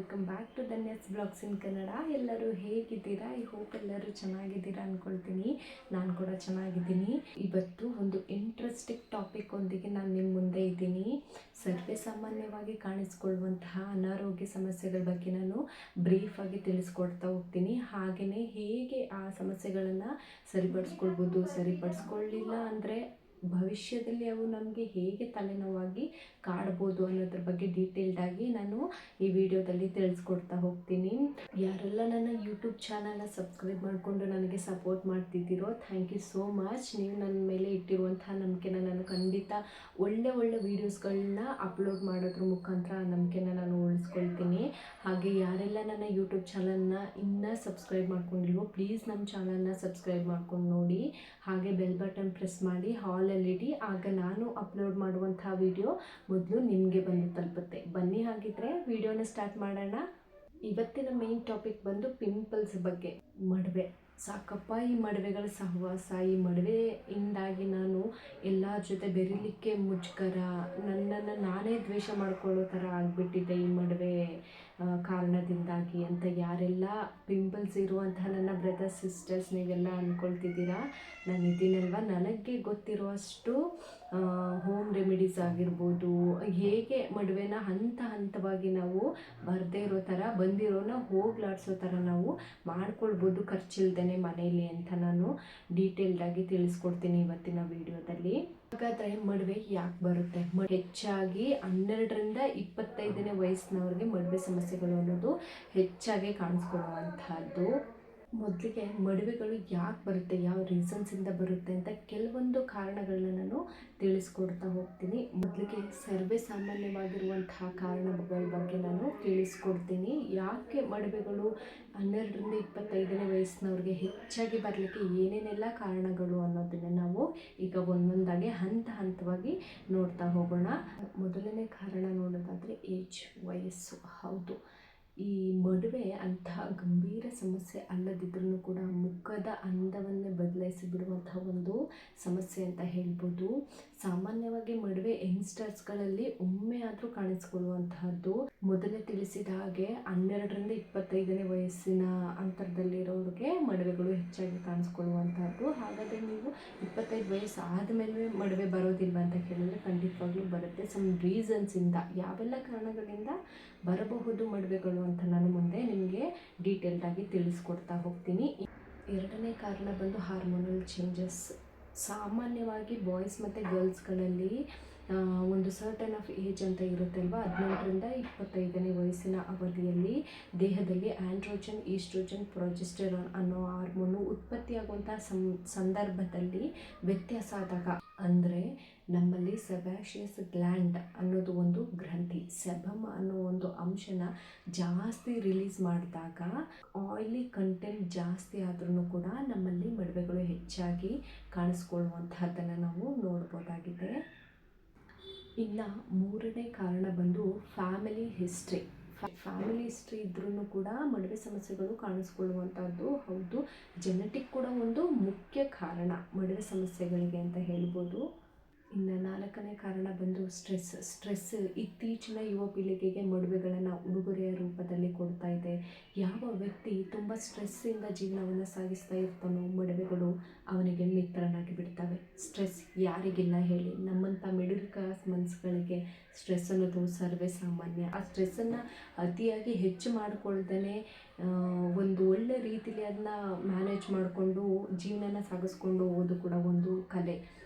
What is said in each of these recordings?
Welcome back to Dhanya's blogs in Kannada. ಎಲ್ಲರೂ ಹೇಗಿದ್ದೀರಾ? I hope ಎಲ್ಲರೂ ಚೆನ್ನಾಗಿದ್ದೀರಾ ಅಂದ್ಕೊಳ್ತೀನಿ. ನಾನು ಕೂಡ ಚೆನ್ನಾಗಿದ್ದೀನಿ. ಇವತ್ತು ಒಂದು ಇಂಟ್ರೆಸ್ಟಿಂಗ್ ಟಾಪಿಕ್ ಒಂದಿಗೆ ನಾನು ನಿಮ್ಮ ಮುಂದೆ ಇದ್ದೀನಿ. ಸರ್ವೇ ಸಾಮಾನ್ಯವಾಗಿ ಕಾಣಿಸ್ಕೊಳ್ಳುವಂತಹ ಅನಾರೋಗ್ಯ ಸಮಸ್ಯೆಗಳ ಬಗ್ಗೆ ನಾನು ಬ್ರೀಫಾಗಿ ತಿಳಿಸ್ಕೊಡ್ತಾ ಹೋಗ್ತೀನಿ. ಹಾಗೆಯೇ ಹೇಗೆ ಆ ಸಮಸ್ಯೆಗಳನ್ನು ಸರಿಪಡಿಸ್ಕೊಳ್ಬೋದು, ಸರಿಪಡಿಸ್ಕೊಳ್ಳಿಲ್ಲ ಅಂದರೆ ಭವಿಷ್ಯದಲ್ಲಿ ಅವು ನಮಗೆ ಹೇಗೆ ತಲೆನೋವಾಗಿ ಕಾಡ್ಬೋದು ಅನ್ನೋದ್ರ ಬಗ್ಗೆ ಡೀಟೇಲ್ಡಾಗಿ ನಾನು ಈ ವಿಡಿಯೋದಲ್ಲಿ ತಿಳಿಸ್ಕೊಡ್ತಾ ಹೋಗ್ತೀನಿ. ಯಾರೆಲ್ಲ ನನ್ನ ಯೂಟ್ಯೂಬ್ ಚಾನಲ್ನ ಸಬ್ಸ್ಕ್ರೈಬ್ ಮಾಡಿಕೊಂಡು ನನಗೆ ಸಪೋರ್ಟ್ ಮಾಡ್ತಿದ್ದೀರೋ ಥ್ಯಾಂಕ್ ಯು ಸೋ ಮಚ್. ನೀವು ನನ್ನ ಮೇಲೆ ಇಟ್ಟಿರುವಂತಹ ನಂಬಿಕೆನ ನಾನು ಖಂಡಿತ ಒಳ್ಳೆ ವೀಡಿಯೋಸ್ಗಳನ್ನ ಅಪ್ಲೋಡ್ ಮಾಡೋದ್ರ ಮುಖಾಂತರ ಆ ನಂಬಿಕೆನ ನಾನು ಉಳಿಸ್ಕೊಳ್ತೀನಿ. ಹಾಗೆ ಯಾರೆಲ್ಲ ನನ್ನ ಯೂಟ್ಯೂಬ್ ಚಾನಲ್ನ ಇನ್ನೂ ಸಬ್ಸ್ಕ್ರೈಬ್ ಮಾಡ್ಕೊಂಡಿಲ್ವೋ ಪ್ಲೀಸ್ ನಮ್ಮ ಚಾನಲ್ನ ಸಬ್ಸ್ಕ್ರೈಬ್ ಮಾಡ್ಕೊಂಡು ನೋಡಿ. ಹಾಗೆ ಬೆಲ್ ಬಟನ್ ಪ್ರೆಸ್ ಮಾಡಿ ಹಾಲಲ್ಲಿಡಿ, ಆಗ ನಾನು ಅಪ್ಲೋಡ್ ಮಾಡುವಂತಹ ವಿಡಿಯೋ ಮೊದಲು ನಿಮಗೆ ಬಂದು ತಲುಪುತ್ತೆ. ಬನ್ನಿ ಹಾಗಿದ್ರೆ ವಿಡಿಯೋನ ಸ್ಟಾರ್ಟ್ ಮಾಡೋಣ. ಇವತ್ತಿನ ಮೇನ್ ಟಾಪಿಕ್ ಬಂದು ಪಿಂಪಲ್ಸ್ ಬಗ್ಗೆ. ಮಡುವೆ ಸಾಕಪ್ಪ, ಈ ಮಡುವೆಗಳ ಸಹವಾಸ, ಈ ಮಡುವೆಯಿಂದಾಗಿ ನಾನು ಎಲ್ಲರ ಜೊತೆ ಬೆರೀಲಿಕ್ಕೆ ಮುಜುಗರ, ನನ್ನನ್ನು ನಾನೇ ದ್ವೇಷ ಮಾಡ್ಕೊಳ್ಳೋ ಥರ ಆಗಿಬಿಟ್ಟಿದೆ ಈ ಮಡುವೆ ಕಾರಣದಿಂದಾಗಿ ಅಂತ ಯಾರೆಲ್ಲ ಪಿಂಪಲ್ಸ್ ಇರುವಂತಹ ನನ್ನ ಬ್ರದರ್ಸ್ ಸಿಸ್ಟರ್ಸ್ ನೀವೆಲ್ಲ ಅಂದ್ಕೊಳ್ತಿದ್ದೀರಾ. ನಾನು ಇದೀನಲ್ವ, ನನಗೆ ಗೊತ್ತಿರುವಷ್ಟು ಹೋಮ್ ರೆಮಿಡೀಸ್ ಆಗಿರ್ಬೋದು, ಹೇಗೆ ಮಡುವೆನ ಹಂತವಾಗಿ ನಾವು ಬರದೇ ಇರೋ ಥರ ಬಂದಿರೋನ ಹೋಗ್ಲಾಡಿಸೋ ಥರ ನಾವು ಮಾಡ್ಕೊಳ್ಬೋದು ಖರ್ಚಿಲ್ದೇ ಮನೆಯಲ್ಲಿ ಅಂತ ನಾನು ಡೀಟೇಲ್ಡಾಗಿ ತಿಳಿಸ್ಕೊಡ್ತೀನಿ ಇವತ್ತಿನ ವಿಡಿಯೋದಲ್ಲಿ. ಹಾಗಾದರೆ ಮಡುವೆ ಯಾಕೆ ಬರುತ್ತೆ? ಹೆಚ್ಚಾಗಿ 12ರಿಂದ 25ನೇ ವಯಸ್ಸಿನವ್ರಿಗೆ ಮಡುವೆ ಸಮಸ್ಯೆಗಳು ಅನ್ನೋದು ಹೆಚ್ಚಾಗಿ ಕಾಣಿಸ್ಕೊಳ್ಳುವಂಥದ್ದು. ಮೊದಲಿಗೆ ಮಡುವೆಗಳು ಯಾಕೆ ಬರುತ್ತೆ, ಯಾವ ರೀಸನ್ಸಿಂದ ಬರುತ್ತೆ ಅಂತ ಕೆಲವೊಂದು ಕಾರಣಗಳನ್ನ ನಾನು ತಿಳಿಸ್ಕೊಡ್ತಾ ಹೋಗ್ತೀನಿ. ಮೊದಲಿಗೆ ಸರ್ವೇ ಸಾಮಾನ್ಯವಾಗಿರುವಂತಹ ಕಾರಣಗಳ ಬಗ್ಗೆ ನಾನು ತಿಳಿಸ್ಕೊಡ್ತೀನಿ. ಯಾಕೆ ಮಡುವೆಗಳು 12ರಿಂದ 25ನೇ ವಯಸ್ಸಿನವ್ರಿಗೆ ಹೆಚ್ಚಾಗಿ ಬರಲಿಕ್ಕೆ ಏನೇನೆಲ್ಲ ಕಾರಣಗಳು ಅನ್ನೋದನ್ನು ನಾವು ಈಗ ಒಂದೊಂದಾಗಿ ಹಂತವಾಗಿ ನೋಡ್ತಾ ಹೋಗೋಣ. ಮೊದಲನೇ ಕಾರಣ ನೋಡೋದಾದರೆ ಏಜ್, ವಯಸ್ಸು. ಹೌದು, ಈ ಮಡುವೆ ಅಂತಹ ಗಂಭೀರ ಸಮಸ್ಯೆ ಅಲ್ಲದಿದ್ರೂ ಕೂಡ ಮುಖದ ಅಂದವನ್ನೇ ಬದಲಾಯಿಸಿ ಬಿಡುವಂತಹ ಒಂದು ಸಮಸ್ಯೆ ಅಂತ ಹೇಳ್ಬೋದು. ಸಾಮಾನ್ಯವಾಗಿ ಮಡುವೆ ಯಂಗ್ಸ್ಟರ್ಸ್ಗಳಲ್ಲಿ ಒಮ್ಮೆ ಆದರೂ ಕಾಣಿಸ್ಕೊಳ್ಳುವಂತಹದ್ದು. ಮೊದಲೇ ತಿಳಿಸಿದ ಹಾಗೆ 12ರಿಂದ 25ನೇ ವಯಸ್ಸಿನ ಅಂತರದಲ್ಲಿರೋರಿಗೆ ಮಡುವೆಗಳು ಹೆಚ್ಚಾಗಿ ಕಾಣಿಸ್ಕೊಳ್ಳುವಂತಹದ್ದು. ಹಾಗಾದರೆ ನೀವು 25 ವಯಸ್ಸು ಆದಮೇಲೆ ಮಡುವೆ ಬರೋದಿಲ್ವ ಅಂತ ಕೇಳಿದ್ರೆ ಖಂಡಿತವಾಗ್ಲೂ ಬರುತ್ತೆ. ಸಮ್ ರೀಸನ್ಸಿಂದ, ಯಾವೆಲ್ಲ ಕಾರಣಗಳಿಂದ ಬರಬಹುದು ಮಡುವೆಗಳು ಅಂತ ನಾನು ಮುಂದೆ ನಿಮಗೆ ಡೀಟೇಲ್ಡಾಗಿ ತಿಳಿಸ್ಕೊಡ್ತಾ ಹೋಗ್ತೀನಿ. ಎರಡನೇ ಕಾರಣ ಬಂದು ಹಾರ್ಮೋನಲ್ ಚೇಂಜಸ್. ಸಾಮಾನ್ಯವಾಗಿ ಬಾಯ್ಸ್ ಮತ್ತು ಗರ್ಲ್ಸ್ಗಳಲ್ಲಿ ಒಂದು ಸರ್ಟನ್ ಆಫ್ ಏಜ್ ಅಂತ ಇರುತ್ತಲ್ವ, 18ರಿಂದ 25ನೇ ವಯಸ್ಸಿನ ಅವಧಿಯಲ್ಲಿ ದೇಹದಲ್ಲಿ ಆಂಡ್ರೋಜನ್, ಈಸ್ಟ್ರೋಜನ್, ಪ್ರೊಜೆಸ್ಟೆರಾನ್ ಅನ್ನೋ ಹಾರ್ಮೋನು ಉತ್ಪತ್ತಿಯಾಗುವಂಥ ಸಂದರ್ಭದಲ್ಲಿ ವ್ಯತ್ಯಾಸ ಆದಾಗ, ಅಂದರೆ ನಮ್ಮಲ್ಲಿ ಸೆಬಾಷಿಯಸ್ ಗ್ಲ್ಯಾಂಡ್ ಅನ್ನೋದು ಒಂದು ಗ್ರಂಥಿ, ಸೆಬಮ್ ಅನ್ನೋ ಒಂದು ಅಂಶನ ಜಾಸ್ತಿ ರಿಲೀಸ್ ಮಾಡಿದಾಗ ಆಯಿಲಿ ಕಂಟೆಂಟ್ ಜಾಸ್ತಿ ಆದ್ರೂ ಕೂಡ ನಮ್ಮಲ್ಲಿ ಮಡುವೆಗಳು ಹೆಚ್ಚಾಗಿ ಕಾಣಿಸ್ಕೊಳ್ಳುವಂತಹದ್ದನ್ನು ನಾವು ನೋಡ್ಬೋದಾಗಿದೆ. ಇನ್ನು ಮೂರನೇ ಕಾರಣ ಬಂದು ಫ್ಯಾಮಿಲಿ ಹಿಸ್ಟ್ರಿ ಇದ್ರೂ ಕೂಡ ಮಡುವೆ ಸಮಸ್ಯೆಗಳು ಕಾಣಿಸ್ಕೊಳ್ಳುವಂಥದ್ದು. ಹೌದು, ಜೆನೆಟಿಕ್ ಕೂಡ ಒಂದು ಮುಖ್ಯ ಕಾರಣ ಮಡುವೆ ಸಮಸ್ಯೆಗಳಿಗೆ ಅಂತ ಹೇಳ್ಬೋದು. ಇನ್ನು ನಾಲ್ಕನೇ ಕಾರಣ ಬಂದು ಸ್ಟ್ರೆಸ್ ಇತ್ತೀಚಿನ ಯುವ ಪೀಳಿಗೆಗೆ ಮಡುವೆಗಳನ್ನು ಉಡುಗೊರೆಯ ರೂಪದಲ್ಲಿ ಕೊಡ್ತಾ ಇದೆ. ಯಾವ ವ್ಯಕ್ತಿ ತುಂಬ ಸ್ಟ್ರೆಸ್ಸಿಂದ ಜೀವನವನ್ನು ಸಾಗಿಸ್ತಾ ಇರ್ತಾನೋ ಮಡುವೆಗಳು ಅವನಿಗೆ ಮಿತ್ರನಾಗಿ ಬಿಡ್ತವೆ. ಸ್ಟ್ರೆಸ್ ಯಾರಿಗಿಲ್ಲ ಹೇಳಿ? ನಮ್ಮಂಥ ಮಿಡಲ್ ಕ್ಲಾಸ್ ಮನ್ಸುಗಳಿಗೆ ಸ್ಟ್ರೆಸ್ ಅನ್ನೋದು ಸರ್ವೇ ಸಾಮಾನ್ಯ. ಆ ಸ್ಟ್ರೆಸ್ಸನ್ನು ಅತಿಯಾಗಿ ಹೆಚ್ಚು ಮಾಡ್ಕೊಳ್ದೇ ಒಂದು ಒಳ್ಳೆ ರೀತಿಯಲ್ಲಿ ಅದನ್ನ ಮ್ಯಾನೇಜ್ ಮಾಡಿಕೊಂಡು ಜೀವನನ ಸಾಗಿಸ್ಕೊಂಡು ಹೋಗೋದು ಕೂಡ ಒಂದು ಕಲೆ.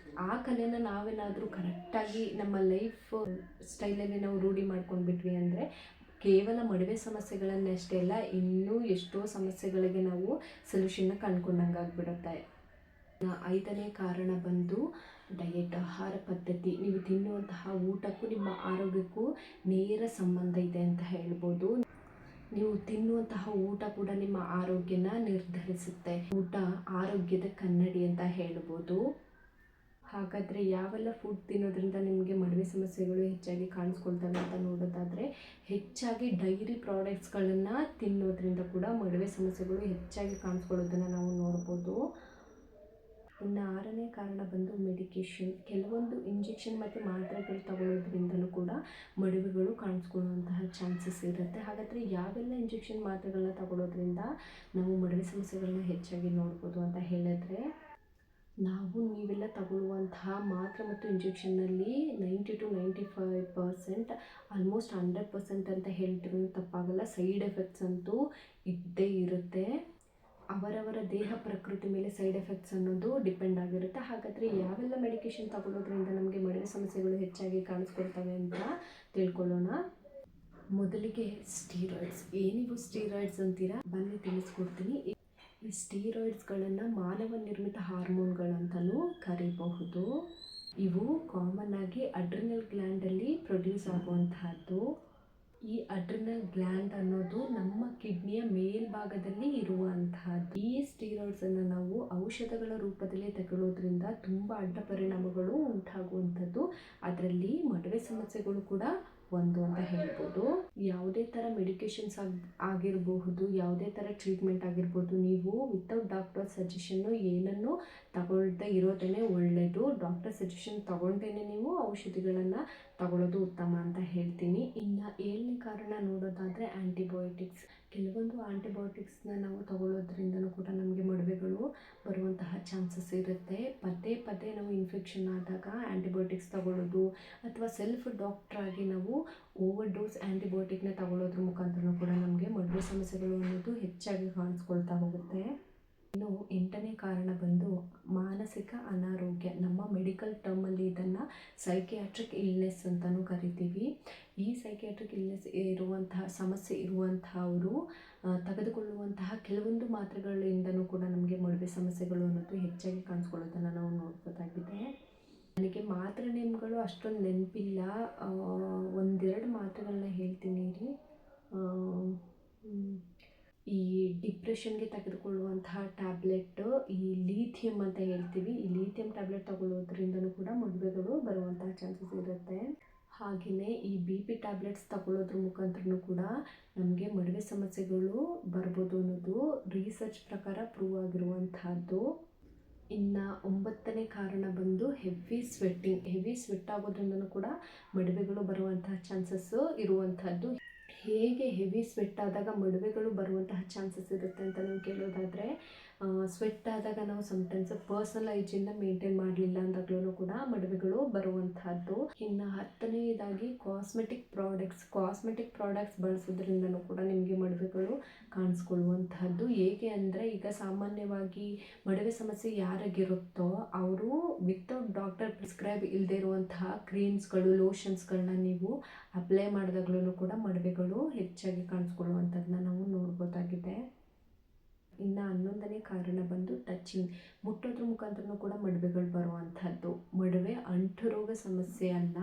ಆ ಕಲೆನ ನಾವೇನಾದರೂ ಕರೆಕ್ಟಾಗಿ ನಮ್ಮ ಲೈಫ್ ಸ್ಟೈಲಲ್ಲಿ ನಾವು ರೂಢಿ ಮಾಡ್ಕೊಂಡ್ಬಿಟ್ವಿ ಅಂದರೆ ಕೇವಲ ಮಡುವೆ ಸಮಸ್ಯೆಗಳನ್ನಷ್ಟೇ ಅಲ್ಲ, ಇನ್ನೂ ಎಷ್ಟೋ ಸಮಸ್ಯೆಗಳಿಗೆ ನಾವು ಸೊಲ್ಯೂಷನ್ನ ಕಂಡುಕೊಂಡಂಗೆ ಆಗಿಬಿಡುತ್ತೆ. ಐದನೇ ಕಾರಣ ಬಂದು ಡಯಟ್, ಆಹಾರ ಪದ್ಧತಿ. ನೀವು ತಿನ್ನುವಂತಹ ಊಟಕ್ಕೂ ನಿಮ್ಮ ಆರೋಗ್ಯಕ್ಕೂ ನೇರ ಸಂಬಂಧ ಇದೆ ಅಂತ ಹೇಳ್ಬೋದು. ನೀವು ತಿನ್ನುವಂತಹ ಊಟ ಕೂಡ ನಿಮ್ಮ ಆರೋಗ್ಯನ ನಿರ್ಧರಿಸುತ್ತೆ. ಊಟ ಆರೋಗ್ಯದ ಕನ್ನಡಿ ಅಂತ ಹೇಳ್ಬೋದು. ಹಾಗಾದರೆ ಯಾವೆಲ್ಲ ಫುಡ್ ತಿನ್ನೋದ್ರಿಂದ ನಿಮಗೆ ಮಡುವೆ ಸಮಸ್ಯೆಗಳು ಹೆಚ್ಚಾಗಿ ಕಾಣಿಸ್ಕೊಳ್ತವೆ ಅಂತ ನೋಡೋದಾದರೆ, ಹೆಚ್ಚಾಗಿ ಡೈರಿ ಪ್ರಾಡಕ್ಟ್ಸ್ಗಳನ್ನು ತಿನ್ನೋದ್ರಿಂದ ಕೂಡ ಮಡುವೆ ಸಮಸ್ಯೆಗಳು ಹೆಚ್ಚಾಗಿ ಕಾಣಿಸ್ಕೊಳ್ಳೋದನ್ನು ನಾವು ನೋಡ್ಬೋದು. ಇನ್ನು 6ನೇ ಕಾರಣ ಬಂದು ಮೆಡಿಕೇಷನ್. ಕೆಲವೊಂದು ಇಂಜೆಕ್ಷನ್ ಮತ್ತು ಮಾತ್ರೆಗಳು ತಗೊಳ್ಳೋದ್ರಿಂದಲೂ ಕೂಡ ಮೊಡವೆಗಳು ಕಾಣಿಸ್ಕೊಳ್ಳುವಂತಹ ಚಾನ್ಸಸ್ ಇರುತ್ತೆ. ಹಾಗಾದರೆ ಯಾವೆಲ್ಲ ಇಂಜೆಕ್ಷನ್ ಮಾತ್ರೆಗಳನ್ನ ತಗೊಳ್ಳೋದ್ರಿಂದ ನಾವು ಮೊಡವೆ ಸಮಸ್ಯೆಗಳನ್ನ ಹೆಚ್ಚಾಗಿ ನೋಡ್ಬೋದು ಅಂತ ಹೇಳಿದ್ರೆ, ನೀವೆಲ್ಲ ತಗೊಳ್ಳುವಂತಹ ಮಾತ್ರೆ ಮತ್ತು ಇಂಜೆಕ್ಷನ್ನಲ್ಲಿ 90-95% ಆಲ್ಮೋಸ್ಟ್ 100% ಅಂತ ಹೇಳ್ತಿರೋ ತಪ್ಪಾಗಲ್ಲ, ಸೈಡ್ ಎಫೆಕ್ಟ್ಸ್ ಅಂತೂ ಇದ್ದೇ ಇರುತ್ತೆ. ಅವರವರ ದೇಹ ಪ್ರಕೃತಿ ಮೇಲೆ ಸೈಡ್ ಎಫೆಕ್ಟ್ಸ್ ಅನ್ನೋದು ಡಿಪೆಂಡ್ ಆಗಿರುತ್ತೆ. ಹಾಗಾದರೆ ಯಾವೆಲ್ಲ ಮೆಡಿಕೇಷನ್ ತಗೊಳ್ಳೋದ್ರಿಂದ ನಮಗೆ ಮೊಡವೆ ಸಮಸ್ಯೆಗಳು ಹೆಚ್ಚಾಗಿ ಕಾಣಿಸ್ಕೊಳ್ತವೆ ಅಂತ ತಿಳ್ಕೊಳ್ಳೋಣ. ಮೊದಲಿಗೆ ಸ್ಟೀರಾಯ್ಡ್ಸ್. ಏನಿವು ಸ್ಟೀರಾಯ್ಡ್ಸ್ ಅಂತೀರಾ? ಬನ್ನಿ ತಿಳಿಸ್ಕೊಡ್ತೀನಿ. ಈ ಸ್ಟೀರಾಯ್ಡ್ಸ್ಗಳನ್ನು ಮಾನವ ನಿರ್ಮಿತ ಹಾರ್ಮೋನ್ಗಳಂತಲೂ ಕರೀಬಹುದು. ಇವು ಕಾಮನ್ ಆಗಿ ಅಡ್ರಿನಲ್ ಗ್ಲ್ಯಾಂಡಲ್ಲಿ ಪ್ರೊಡ್ಯೂಸ್ ಆಗುವಂತಹದ್ದು. ಈ ಅಡ್ರಿನಲ್ ಗ್ಲ್ಯಾಂಡ್ ಅನ್ನೋದು ನಮ್ಮ ಕಿಡ್ನಿಯ ಮೇಲ್ಭಾಗದಲ್ಲಿ ಇರುವಂತಹದ್ದು. ಈ ಸ್ಟೀರಾಯ್ಡ್ಸನ್ನು ನಾವು ಔಷಧಗಳ ರೂಪದಲ್ಲಿ ತಗೊಳ್ಳೋದ್ರಿಂದ ತುಂಬ ಅಡ್ಡ ಪರಿಣಾಮಗಳು ಉಂಟಾಗುವಂಥದ್ದು. ಅದರಲ್ಲಿ ಮೊಡವೆ ಸಮಸ್ಯೆಗಳು ಕೂಡ ಒಂದು ಅಂತ ಹೇಳ್ಬೋದು. ಯಾವುದೇ ಥರ ಮೆಡಿಕೇಷನ್ಸ್ ಆಗಿರಬಹುದು, ಯಾವುದೇ ಥರ ಟ್ರೀಟ್ಮೆಂಟ್ ಆಗಿರ್ಬೋದು, ನೀವು ವಿತೌಟ್ ಡಾಕ್ಟರ್ ಸಜೆಷನ್ನು ಏನನ್ನು ತಗೊಳ್ತಾ ಇರೋದೇ ಒಳ್ಳೆಯದು. ಡಾಕ್ಟರ್ ಸಜೆಷನ್ ತಗೊಂಡೇನೆ ನೀವು ಔಷಧಿಗಳನ್ನು ತಗೊಳ್ಳೋದು ಉತ್ತಮ ಅಂತ ಹೇಳ್ತೀನಿ. ಇನ್ನು 7ನೇ ಕಾರಣ ನೋಡೋದಾದರೆ ಆ್ಯಂಟಿಬಯೋಟಿಕ್ಸ್. ಕೆಲವೊಂದು ಆ್ಯಂಟಿಬಯೋಟಿಕ್ಸ್ನ ನಾವು ತಗೊಳ್ಳೋದ್ರಿಂದನೂ ಕೂಡ ನಮಗೆ ಮೊಡವೆಗಳು ಬರುವಂತಹ ಚಾನ್ಸಸ್ ಇರುತ್ತೆ. ಪದೇ ಪದೇ ನಾವು ಇನ್ಫೆಕ್ಷನ್ ಆದಾಗ ಆ್ಯಂಟಿಬಯೋಟಿಕ್ಸ್ ತಗೊಳ್ಳೋದು ಅಥವಾ ಸೆಲ್ಫ್ ಡಾಕ್ಟ್ರಾಗಿ ನಾವು ಓವರ್ ಡೋಸ್ ಆ್ಯಂಟಿಬಯೋಟಿಕ್ನ ತಗೊಳ್ಳೋದ್ರ ಮುಖಾಂತರ ಕೂಡ ನಮಗೆ ಮೊಡವೆ ಸಮಸ್ಯೆಗಳು ಅನ್ನೋದು ಹೆಚ್ಚಾಗಿ ಕಾಣಿಸ್ಕೊಳ್ತಾ ಹೋಗುತ್ತೆ. ಇನ್ನು 8ನೇ ಕಾರಣ ಬಂದು ಮಾನಸಿಕ ಅನಾರೋಗ್ಯ. ನಮ್ಮ ಮೆಡಿಕಲ್ ಟರ್ಮಲ್ಲಿ ಇದನ್ನು ಸೈಕಿಯಾಟ್ರಿಕ್ ಇಲ್ನೆಸ್ ಅಂತಲೂ ಕರಿತೀವಿ. ಈ ಸೈಕಿಯಾಟ್ರಿಕ್ ಇಲ್ನೆಸ್ ಸಮಸ್ಯೆ ಇರುವಂಥವರು ತೆಗೆದುಕೊಳ್ಳುವಂತಹ ಕೆಲವೊಂದು ಮಾತ್ರೆಗಳಿಂದನೂ ಕೂಡ ನಮಗೆ ಮೊಡವೆ ಸಮಸ್ಯೆಗಳು ಅನ್ನೋದು ಹೆಚ್ಚಾಗಿ ಕಾಣಿಸ್ಕೊಳ್ಳೋದನ್ನು ನಾವು ನೋಡ್ಬೋದಾಗಿದೆ. ನನಗೆ ಮಾತ್ರೆ ನೇಮ್ಗಳು ಅಷ್ಟೊಂದು ನೆನಪಿಲ್ಲ. 1-2 ಮಾತ್ರೆಗಳನ್ನ ಹೇಳ್ತೀನಿ ರೀ. ಈ ಡಿಪ್ರೆಷನ್ಗೆ ತೆಗೆದುಕೊಳ್ಳುವಂತಹ ಟ್ಯಾಬ್ಲೆಟ್, ಈ ಲೀಥಿಯಂ ಅಂತ ಹೇಳ್ತೀವಿ. ಈ ಲೀಥಿಯಂ ಟ್ಯಾಬ್ಲೆಟ್ ತಗೊಳ್ಳೋದ್ರಿಂದನೂ ಕೂಡ ಮೊಡವೆಗಳು ಬರುವಂತಹ ಚಾನ್ಸಸ್ ಇರುತ್ತೆ. ಹಾಗೆಯೇ ಈ BP ಟ್ಯಾಬ್ಲೆಟ್ಸ್ ತಗೊಳ್ಳೋದ್ರ ಮುಖಾಂತರನೂ ಕೂಡ ನಮಗೆ ಮೊಡವೆ ಸಮಸ್ಯೆಗಳು ಬರ್ಬೋದು ಅನ್ನೋದು ರಿಸರ್ಚ್ ಪ್ರಕಾರ ಪ್ರೂವ್ ಆಗಿರುವಂತಹದ್ದು. ಇನ್ನು 9ನೇ ಕಾರಣ ಬಂದು ಹೆವಿ ಸ್ವೆಟ್ಟಿಂಗ್. ಹೆವಿ ಸ್ವೆಟ್ ಆಗೋದ್ರಿಂದನೂ ಕೂಡ ಮೊಡವೆಗಳು ಬರುವಂತಹ ಚಾನ್ಸಸ್ಸು ಇರುವಂಥದ್ದು. ಹೇಗೆ ಹೆವಿ ಸ್ವೆಟ್ ಆದಾಗ ಮೊಡವೆಗಳು ಬರುವಂತಹ ಚಾನ್ಸಸ್ ಇರುತ್ತೆ ಅಂತ ನೀವು ಕೇಳೋದಾದರೆ, ಸ್ವೆಟ್ ಆದಾಗ ನಾವು ಸಮ್ಟೈಮ್ಸ್ ಪರ್ಸನಲ್ ಹೈಜೀನ್ನ ಮೇಂಟೈನ್ ಮಾಡಲಿಲ್ಲ ಅಂದಾಗ್ಲೂ ಕೂಡ ಮೊಡವೆಗಳು ಬರುವಂತಹದ್ದು. ಇನ್ನು 10ನೇದಾಗಿ ಕಾಸ್ಮೆಟಿಕ್ ಪ್ರಾಡಕ್ಟ್ಸ್ ಬಳಸೋದ್ರಿಂದನೂ ಕೂಡ ನಿಮಗೆ ಮೊಡವೆಗಳು ಕಾಣಿಸ್ಕೊಳ್ಳುವಂತಹದ್ದು. ಹೇಗೆ ಅಂದರೆ, ಈಗ ಸಾಮಾನ್ಯವಾಗಿ ಮೊಡವೆ ಸಮಸ್ಯೆ ಯಾರಿಗಿರುತ್ತೋ ಅವರು ವಿತೌಟ್ ಡಾಕ್ಟರ್ ಪ್ರಿಸ್ಕ್ರೈಬ್ ಇಲ್ಲದೆ ಇರುವಂತಹ ಕ್ರೀಮ್ಸ್ಗಳು, ಲೋಷನ್ಸ್ಗಳನ್ನ ನೀವು ಅಪ್ಲೈ ಮಾಡಿದಾಗ್ಲೂ ಕೂಡ ಮೊಡವೆಗಳು ಹೆಚ್ಚಾಗಿ ಕಾಣಿಸ್ಕೊಳ್ಳುವಂಥದ್ದನ್ನ ನಾವು ನೋಡ್ಬೋದಾಗಿದೆ. ಇನ್ನು 11ನೇ ಕಾರಣ ಬಂದು ಟಚಿಂಗ್. ಮುಟ್ಟೋದ್ರ ಮುಖಾಂತರನೂ ಕೂಡ ಮೊಡವೆಗಳು ಬರುವಂಥದ್ದು. ಮೊಡವೆ ಅಂಟು ರೋಗ ಸಮಸ್ಯೆ ಅಲ್ಲ,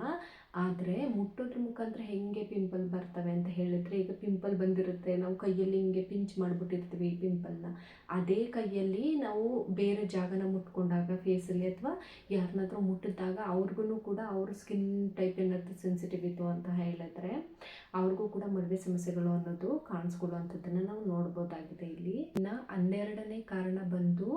ಆದರೆ ಮುಟ್ಟೋದ್ರ ಮುಖಾಂತರ ಹೆಂಗೆ ಪಿಂಪಲ್ ಬರ್ತವೆ ಅಂತ ಹೇಳಿದರೆ, ಈಗ ಪಿಂಪಲ್ ಬಂದಿರುತ್ತೆ, ನಾವು ಕೈಯಲ್ಲಿ ಹಿಂಗೆ ಪಿಂಚ್ ಮಾಡಿಬಿಟ್ಟಿರ್ತೀವಿ ಈ ಪಿಂಪಲ್ನ. ಅದೇ ಕೈಯಲ್ಲಿ ನಾವು ಬೇರೆ ಜಾಗನ ಮುಟ್ಕೊಂಡಾಗ ಫೇಸಲ್ಲಿ ಅಥವಾ ಯಾರನ್ನಾದ್ರೂ ಮುಟ್ಟಿದಾಗ ಅವ್ರಿಗೂ ಕೂಡ ಅವ್ರ ಸ್ಕಿನ್ ಟೈಪ್ ಏನಾದರೂ ಸೆನ್ಸಿಟಿವ್ ಇತ್ತು ಅಂತ ಹೇಳಿದ್ರೆ ಅವ್ರಿಗೂ ಕೂಡ ಮೊಡವೆ ಸಮಸ್ಯೆಗಳು ಅನ್ನೋದು ಕಾಣಿಸ್ಕೊಳ್ಳುವಂಥದ್ದನ್ನು ನಾವು ನೋಡ್ಬೋದಾಗಿದೆ ಇಲ್ಲಿ. ಇನ್ನು 12ನೇ ಕಾರಣ ಬಂದು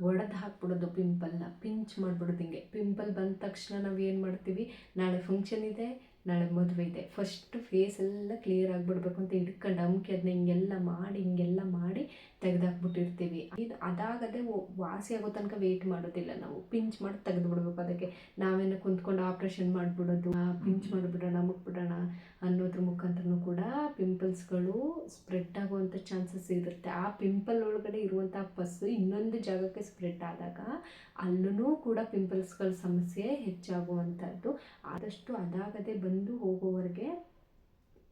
ಒಡೆದು ಹಾಕ್ಬಿಡೋದು ಪಿಂಪಲ್ನ, ಪಿಂಚ್ ಮಾಡಿಬಿಡೋದು. ಹಿಂಗೆ ಪಿಂಪಲ್ ಬಂದ ತಕ್ಷಣ ನಾವು ಏನು ಮಾಡ್ತೀವಿ, ನಾಳೆ ಫಂಕ್ಷನ್ ಇದೆ, ನಾಳೆ ಮದುವೆ ಇದೆ, ಫಸ್ಟ್ ಫೇಸ್ ಎಲ್ಲ ಕ್ಲಿಯರ್ ಆಗಿಬಿಡ್ಬೇಕು ಅಂತ ಹಿಡ್ಕೊಂಡು ಅಮ್ಕಿ ಅದನ್ನ ಹಿಂಗೆಲ್ಲ ಮಾಡಿ ತೆಗೆದಾಕ್ಬಿಟ್ಟಿರ್ತೀವಿ. ಅದಾಗದೆ ವಾಸಿ ಆಗೋ ತನಕ ವೆಯ್ಟ್ ಮಾಡೋದಿಲ್ಲ, ನಾವು ಪಿಂಚ್ ಮಾಡಿ ತೆಗೆದುಬಿಡ್ಬೇಕು. ಅದಕ್ಕೆ ನಾವೇನು ಕುಂತ್ಕೊಂಡು ಆಪ್ರೇಷನ್ ಮಾಡಿಬಿಡೋದು, ಪಿಂಚ್ ಮಾಡಿಬಿಡೋಣ, ಮುಟ್ಬಿಡೋಣ ಅನ್ನೋದ್ರ ಮುಖಾಂತರನೂ ಕೂಡ ಪಿಂಪಲ್ಸ್ಗಳು ಸ್ಪ್ರೆಡ್ ಆಗುವಂಥ ಚಾನ್ಸಸ್ ಇರುತ್ತೆ. ಆ ಪಿಂಪಲ್ ಒಳಗಡೆ ಇರುವಂಥ ಪಸ್ಸು ಇನ್ನೊಂದು ಜಾಗಕ್ಕೆ ಸ್ಪ್ರೆಡ್ ಆದಾಗ ಅಲ್ಲೂ ಕೂಡ ಪಿಂಪಲ್ಸ್ಗಳ ಸಮಸ್ಯೆ ಹೆಚ್ಚಾಗುವಂಥದ್ದು. ಆದಷ್ಟು ಅದಾಗದೆ ಬಂದು ಹೋಗೋವರೆಗೆ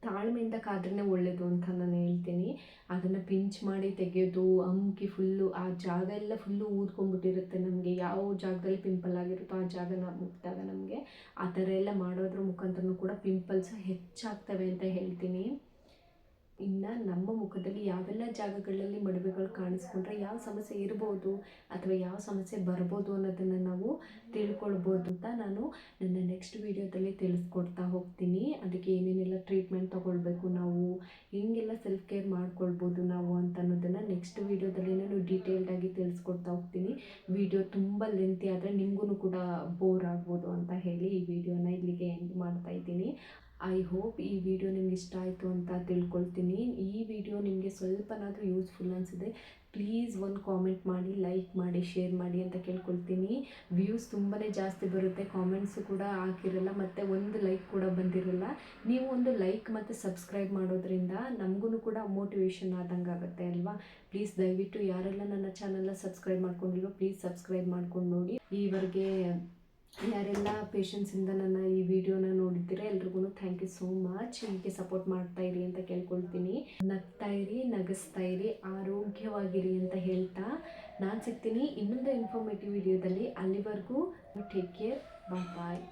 ತಾಳ್ಮೆಯಿಂದ ಕಾದ್ರೇ ಒಳ್ಳೆಯದು ಅಂತ ನಾನು ಹೇಳ್ತೀನಿ. ಅದನ್ನು ಪಿಂಚ್ ಮಾಡಿ ತೆಗೆಯೋದು, ಅಮ್ಕಿ ಫುಲ್ಲು ಆ ಜಾಗ ಎಲ್ಲ ಫುಲ್ಲು ಊದ್ಕೊಂಡ್ಬಿಟ್ಟಿರುತ್ತೆ. ನಮಗೆ ಯಾವ ಜಾಗದಲ್ಲಿ ಪಿಂಪಲ್ ಆಗಿರುತ್ತೋ ಆ ಜಾಗನ ಮುಟ್ಟಿದಾಗ ನಮಗೆ ಆ ಥರ ಎಲ್ಲ ಮಾಡೋದ್ರ ಮುಖಾಂತರನೂ ಕೂಡ ಪಿಂಪಲ್ಸ್ ಹೆಚ್ಚಾಗ್ತವೆ ಅಂತ ಹೇಳ್ತೀನಿ. ಇನ್ನು ನಮ್ಮ ಮುಖದಲ್ಲಿ ಯಾವೆಲ್ಲ ಜಾಗಗಳಲ್ಲಿ ಮಡುವೆಗಳು ಕಾಣಿಸ್ಕೊಂಡ್ರೆ ಯಾವ ಸಮಸ್ಯೆ ಇರ್ಬೋದು ಅಥವಾ ಯಾವ ಸಮಸ್ಯೆ ಬರ್ಬೋದು ಅನ್ನೋದನ್ನು ನಾವು ತಿಳ್ಕೊಳ್ಬೋದು ಅಂತ ನಾನು ನನ್ನ ನೆಕ್ಸ್ಟ್ ವೀಡಿಯೋದಲ್ಲಿ ತಿಳಿಸ್ಕೊಡ್ತಾ ಹೋಗ್ತೀನಿ. ಅದಕ್ಕೆ ಏನೇನೆಲ್ಲ ಟ್ರೀಟ್ಮೆಂಟ್ ತೊಗೊಳ್ಬೇಕು, ನಾವು ಹೆಂಗೆಲ್ಲ ಸೆಲ್ಫ್ ಕೇರ್ ಮಾಡ್ಕೊಳ್ಬೋದು ನಾವು ಅಂತ ಅನ್ನೋದನ್ನು ನೆಕ್ಸ್ಟ್ ವೀಡಿಯೋದಲ್ಲಿ ನಾನು ಡೀಟೇಲ್ಡಾಗಿ ತಿಳಿಸ್ಕೊಡ್ತಾ ಹೋಗ್ತೀನಿ. ವಿಡಿಯೋ ತುಂಬ ಲೆಂತಿ ಆದರೆ ನಿಮಗೂ ಕೂಡ ಬೋರ್ ಆಗ್ಬೋದು ಅಂತ ಹೇಳಿ ಈ ವಿಡಿಯೋನ ಇಲ್ಲಿಗೆ ಎಂಡ್ ಮಾಡ್ತಾ ಇದ್ದೀನಿ. ಐ ಹೋಪ್ ಈ ವಿಡಿಯೋ ನಿಮ್ಗೆ ಇಷ್ಟ ಆಯಿತು ಅಂತ ತಿಳ್ಕೊಳ್ತೀನಿ. ಈ ವಿಡಿಯೋ ನಿಮಗೆ ಸ್ವಲ್ಪನಾದರೂ ಯೂಸ್ಫುಲ್ ಅನಿಸಿದ್ರೆ ಪ್ಲೀಸ್ ಒಂದು ಕಾಮೆಂಟ್ ಮಾಡಿ, ಲೈಕ್ ಮಾಡಿ, ಶೇರ್ ಮಾಡಿ ಅಂತ ಕೇಳ್ಕೊಳ್ತೀನಿ. ವ್ಯೂಸ್ ತುಂಬಾ ಜಾಸ್ತಿ ಬರುತ್ತೆ, ಕಾಮೆಂಟ್ಸು ಕೂಡ ಹಾಕಿರಲ್ಲ ಮತ್ತು ಒಂದು ಲೈಕ್ ಕೂಡ ಬಂದಿರಲ್ಲ. ನೀವು ಒಂದು ಲೈಕ್ ಮತ್ತು ಸಬ್ಸ್ಕ್ರೈಬ್ ಮಾಡೋದ್ರಿಂದ ನಮಗೂ ಕೂಡ ಮೋಟಿವೇಶನ್ ಆದಂಗೆ ಆಗುತ್ತೆ ಅಲ್ವಾ. ಪ್ಲೀಸ್ ದಯವಿಟ್ಟು ಯಾರೆಲ್ಲ ನನ್ನ ಚಾನಲ್ನ ಸಬ್ಸ್ಕ್ರೈಬ್ ಮಾಡ್ಕೊಂಡಿರೋ ಪ್ಲೀಸ್ ಸಬ್ಸ್ಕ್ರೈಬ್ ಮಾಡ್ಕೊಂಡು ನೋಡಿ. ಈವರೆಗೆ ಯಾರೆಲ್ಲ ಪೇಷನ್ಸಿಂದ ನನ್ನ ಈ ವಿಡಿಯೋನ ನೋಡಿದ್ದೀರಾ ಎಲ್ರಿಗೂ ಥ್ಯಾಂಕ್ ಯು ಸೋ ಮಚ್. ಹೀಗೆ ಸಪೋರ್ಟ್ ಮಾಡ್ತಾ ಇರಿ ಅಂತ ಕೇಳ್ಕೊಳ್ತೀನಿ. ನಗ್ತಾ ಇರಿ, ನಗಿಸ್ತಾ ಇರಿ, ಆರೋಗ್ಯವಾಗಿರಿ ಅಂತ ಹೇಳ್ತಾ ನಾನು ಸಿಗ್ತೀನಿ ಇನ್ನೊಂದು ಇನ್ಫಾರ್ಮೇಟಿವ್ ವಿಡಿಯೋದಲ್ಲಿ. ಅಲ್ಲಿವರೆಗೂ ಟೇಕ್ ಕೇರ್, ಬಾಯ್.